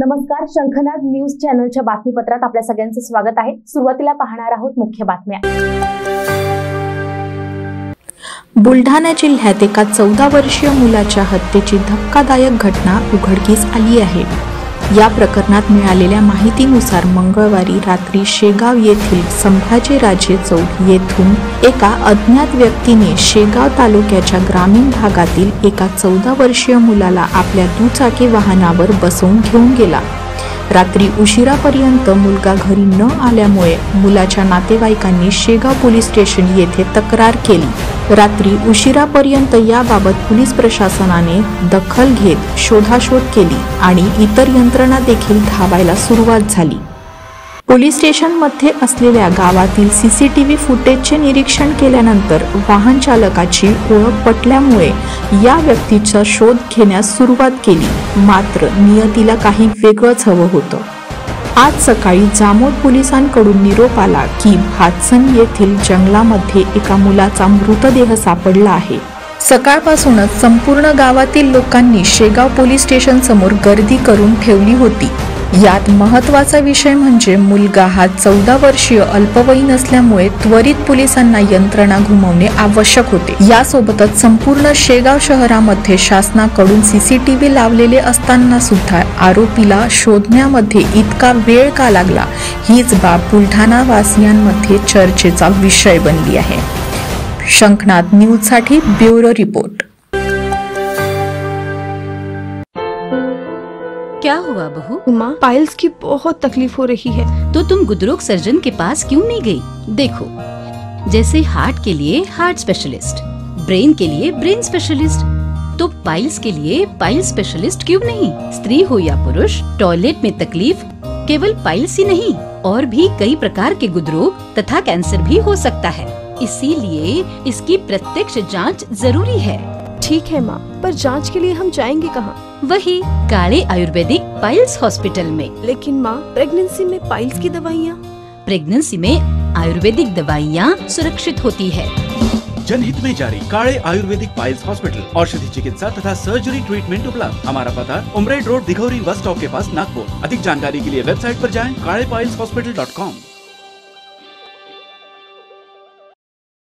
नमस्कार, शंखनाद न्यूज चॅनलच्या बातमीपत्रात आपल्या सगळ्यांचं स्वागत आहे। सुरुवातीला पाहणार आहोत मुख्य बातम्या। बुलढाणा जिल्ह्यात एका 14 वर्षीय मुलाच्या हत्येची धक्कादायक घटना उघडकीस आली आहे। या प्रकरणात मिळालेल्या माहितीनुसार मंगळवारी रात्री शेगाव येथील संभाजीराजे चौक येथून एका अज्ञात व्यक्तीने शेगाव तालुक्याच्या ग्रामीण भागातील एका 14 वर्षीय मुलाला आपल्या दुचाकी वाहनावर बसवून घेऊन गेला। रात्री उशिरापर्यंत मुलगा घरी न आल्यामुळे मुलाच्या नातेवाईकांनी शेगाव पोलीस स्टेशन येथे तक्रार केली। रात्री उशिरापर्यंत याबाबत पोलीस प्रशासनाने दखल घेत शोधाशोध केली आणि इतर यंत्रणा देखील धावायला सुरुवात झाली। पोलीस स्टेशनमध्ये असलेल्या गावातील सीसीटीव्ही फुटेजचे निरीक्षण केल्यानंतर वाहन चालकाची ओळख पटल्यामुळे या व्यक्तीचा शोध घेण्यास सुरुवात केली। मात्र नियतीला काही वेगळंच हवं होतं। आज सकाळी जामोद पोलिसांकडून निरोप आला की भातसन येथील जंगलामध्ये एका मुलाचा मृतदेह सापडला आहे। सकाळपासूनच संपूर्ण गावातील लोकांनी शेगाव पोलीस स्टेशन समोर गर्दी करून ठेवली होती। यात महत्त्वाचा विषय म्हणजे मुलगा हा 14 वर्षीय अल्पवयीन असल्यामुळे त्वरित पोलिसांना यंत्रणा घुमवणे आवश्यक होते। यासोबतच संपूर्ण शेगाव शहरामध्ये शासनाकडून सीसीटीव्ही लावलेले असताना सुद्धा आरोपीला शोधण्यामध्ये इतका वेळ का लागला, हीच बाब बुलढाणा वासियांमध्ये चर्चेचा विषय बनली आहे। शंखनाद न्यूजसाठी ब्युरो रिपोर्ट। क्या हुआ बहू? माँ, पाइल्स की बहुत तकलीफ हो रही है। तो तुम गुदरोग सर्जन के पास क्यों नहीं गई? देखो, जैसे हार्ट के लिए हार्ट स्पेशलिस्ट, ब्रेन के लिए ब्रेन स्पेशलिस्ट, तो पाइल्स के लिए पाइल्स स्पेशलिस्ट क्यों नहीं? स्त्री हो या पुरुष, टॉयलेट में तकलीफ केवल पाइल्स ही नहीं और भी कई प्रकार के गुदरोग तथा कैंसर भी हो सकता है। इसीलिए इसकी प्रत्यक्ष जांच जरूरी है। ठीक है माँ, पर जांच के लिए हम जाएंगे कहाँ? वही काले आयुर्वेदिक पाइल्स हॉस्पिटल में। लेकिन माँ, प्रेगनेंसी में पाइल्स की दवाइयाँ? प्रेगनेंसी में आयुर्वेदिक दवाइयाँ सुरक्षित होती है। जनहित में जारी काले आयुर्वेदिक पाइल्स हॉस्पिटल, औषधि चिकित्सा तथा सर्जरी ट्रीटमेंट उपलब्ध। हमारा पता उमरेड रोड, दिघौरी बस स्टॉप के पास, नागपुर। अधिक जानकारी के लिए वेबसाइट पर जाएं kalepileshhospital.com।